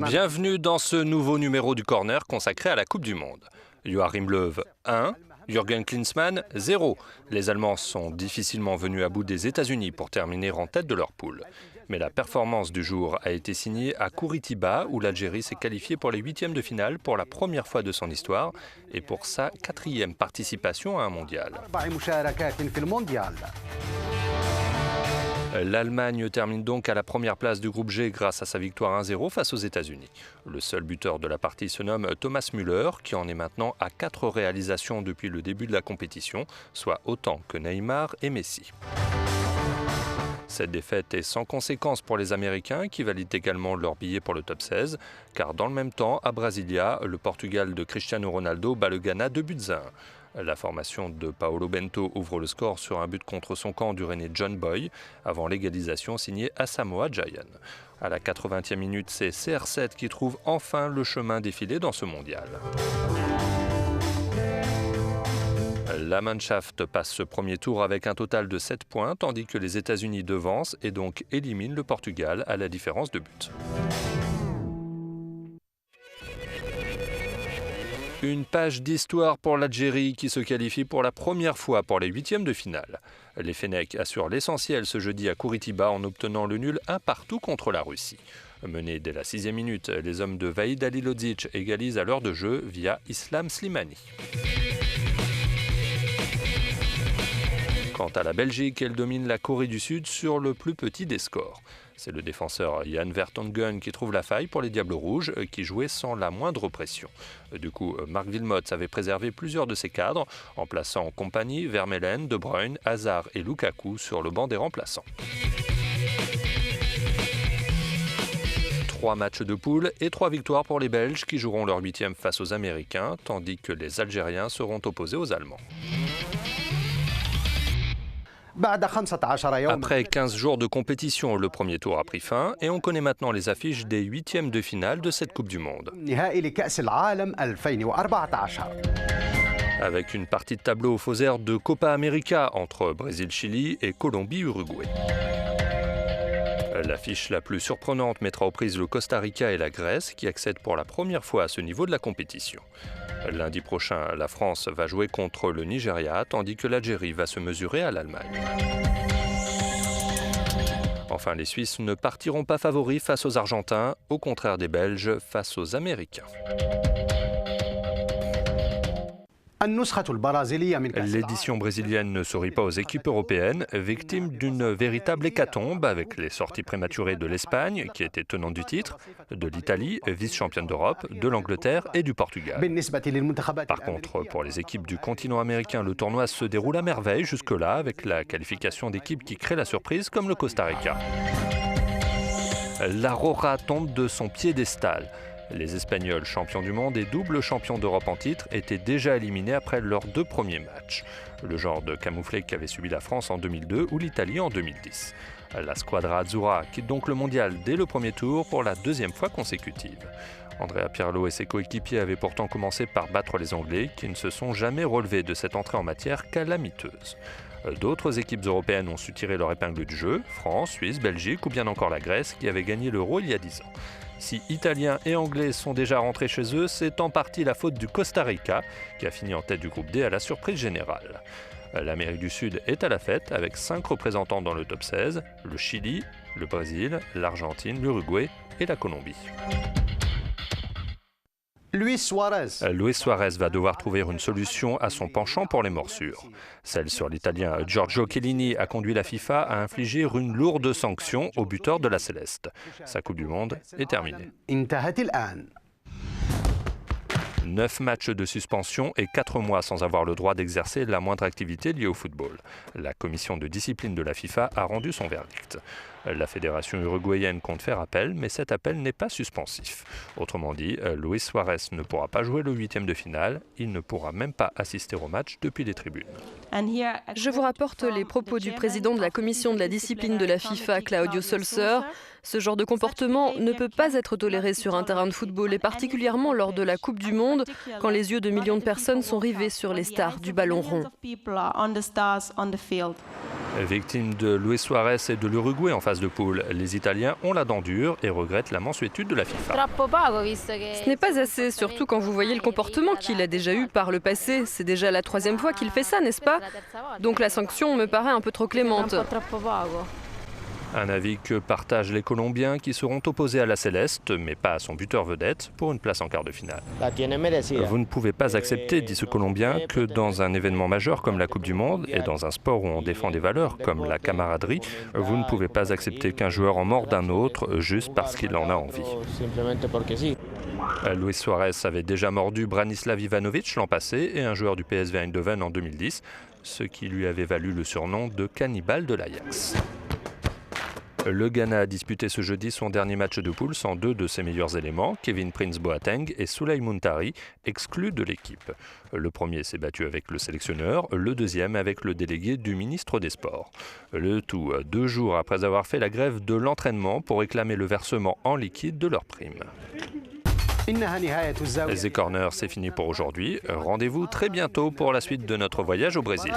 Bienvenue dans ce nouveau numéro du Corner consacré à la Coupe du Monde. Joachim Löw 1, Jürgen Klinsmann 0. Les Allemands sont difficilement venus à bout des États-Unis pour terminer en tête de leur poule. Mais la performance du jour a été signée à Curitiba, où l'Algérie s'est qualifiée pour les huitièmes de finale pour la première fois de son histoire et pour sa 4e participation à un mondial. L'Allemagne termine donc à la première place du groupe G grâce à sa victoire 1-0 face aux États-Unis. Le seul buteur de la partie se nomme Thomas Müller, qui en est maintenant à 4 réalisations depuis le début de la compétition, soit autant que Neymar et Messi. Cette défaite est sans conséquence pour les Américains qui valident également leur billet pour le top 16, car dans le même temps, à Brasilia, le Portugal de Cristiano Ronaldo bat le Ghana 2-1. La formation de Paulo Bento ouvre le score sur un but contre son camp du René John Boy, avant l'égalisation signée Asamoah Gyan. À la 80e minute, c'est CR7 qui trouve enfin le chemin défilé dans ce mondial. La Mannschaft passe ce premier tour avec un total de 7 points, tandis que les États-Unis devancent et donc éliminent le Portugal à la différence de but. Une page d'histoire pour l'Algérie qui se qualifie pour la première fois pour les huitièmes de finale. Les Fennecs assurent l'essentiel ce jeudi à Curitiba en obtenant le nul 1-1 contre la Russie. Menés dès la 6e minute, les hommes de Vahid Halilodzic égalisent à l'heure de jeu via Islam Slimani. Quant à la Belgique, elle domine la Corée du Sud sur le plus petit des scores. C'est le défenseur Jan Vertonghen qui trouve la faille pour les Diables Rouges, qui jouaient sans la moindre pression. Du coup, Marc Wilmots avait préservé plusieurs de ses cadres, en plaçant en compagnie Vermeulen, De Bruyne, Hazard et Lukaku sur le banc des remplaçants. 3 matchs de poule et 3 victoires pour les Belges qui joueront leur 8e face aux Américains, tandis que les Algériens seront opposés aux Allemands. Après 15 jours de compétition, le premier tour a pris fin et on connaît maintenant les affiches des 8e de finale de cette Coupe du Monde. Avec une partie de tableau aux faux airs de Copa América entre Brésil-Chili et Colombie-Uruguay. L'affiche la plus surprenante mettra aux prises le Costa Rica et la Grèce qui accèdent pour la première fois à ce niveau de la compétition. Lundi prochain, la France va jouer contre le Nigeria, tandis que l'Algérie va se mesurer à l'Allemagne. Enfin, les Suisses ne partiront pas favoris face aux Argentins, au contraire des Belges face aux Américains. L'édition brésilienne ne sourit pas aux équipes européennes, victimes d'une véritable hécatombe avec les sorties prématurées de l'Espagne, qui était tenante du titre, de l'Italie, vice-championne d'Europe, de l'Angleterre et du Portugal. Par contre, pour les équipes du continent américain, le tournoi se déroule à merveille jusque-là, avec la qualification d'équipes qui créent la surprise, comme le Costa Rica. La Roja tombe de son piédestal. Les Espagnols, champions du monde et double champions d'Europe en titre, étaient déjà éliminés après leurs 2 premiers matchs. Le genre de camouflet qu'avait subi la France en 2002 ou l'Italie en 2010. La Squadra Azzurra quitte donc le mondial dès le premier tour pour la 2e fois consécutive. Andrea Pirlo et ses coéquipiers avaient pourtant commencé par battre les Anglais, qui ne se sont jamais relevés de cette entrée en matière calamiteuse. D'autres équipes européennes ont su tirer leur épingle du jeu, France, Suisse, Belgique ou bien encore la Grèce qui avait gagné l'Euro il y a 10 ans. Si Italiens et Anglais sont déjà rentrés chez eux, c'est en partie la faute du Costa Rica qui a fini en tête du groupe D à la surprise générale. L'Amérique du Sud est à la fête avec 5 représentants dans le top 16, le Chili, le Brésil, l'Argentine, l'Uruguay et la Colombie. Luis Suarez va devoir trouver une solution à son penchant pour les morsures. Celle sur l'Italien Giorgio Chiellini a conduit la FIFA à infliger une lourde sanction au buteur de la Céleste. Sa Coupe du Monde est terminée. 9 matchs de suspension et 4 mois sans avoir le droit d'exercer la moindre activité liée au football. La commission de discipline de la FIFA a rendu son verdict. La fédération uruguayenne compte faire appel, mais cet appel n'est pas suspensif. Autrement dit, Luis Suarez ne pourra pas jouer le 8e de finale, il ne pourra même pas assister au match depuis les tribunes. Je vous rapporte les propos du président de la commission de la discipline de la FIFA, Claudio Solser. Ce genre de comportement ne peut pas être toléré sur un terrain de football et particulièrement lors de la Coupe du Monde, quand les yeux de millions de personnes sont rivés sur les stars du ballon rond. Victime de Luis Suarez et de l'Uruguay en phase de poule, les Italiens ont la dent dure et regrettent la mansuétude de la FIFA. Ce n'est pas assez, surtout quand vous voyez le comportement qu'il a déjà eu par le passé. C'est déjà la 3e fois qu'il fait ça, n'est-ce pas? Donc la sanction me paraît un peu trop clémente. Un avis que partagent les Colombiens qui seront opposés à la Céleste, mais pas à son buteur vedette, pour une place en quart de finale. Vous ne pouvez pas accepter, dit ce Colombien, que dans un événement majeur comme la Coupe du Monde et dans un sport où on défend des valeurs comme la camaraderie, vous ne pouvez pas accepter qu'un joueur en morde un autre juste parce qu'il en a envie. Luis Suarez avait déjà mordu Branislav Ivanovic l'an passé et un joueur du PSV Eindhoven en 2010, ce qui lui avait valu le surnom de cannibale de l'Ajax. Le Ghana a disputé ce jeudi son dernier match de poule sans 2 de ses meilleurs éléments, Kevin Prince Boateng et Souley Muntari, exclus de l'équipe. Le premier s'est battu avec le sélectionneur, le deuxième avec le délégué du ministre des Sports. Le tout 2 jours après avoir fait la grève de l'entraînement pour réclamer le versement en liquide de leurs primes. The Corner, c'est fini pour aujourd'hui. Rendez-vous très bientôt pour la suite de notre voyage au Brésil.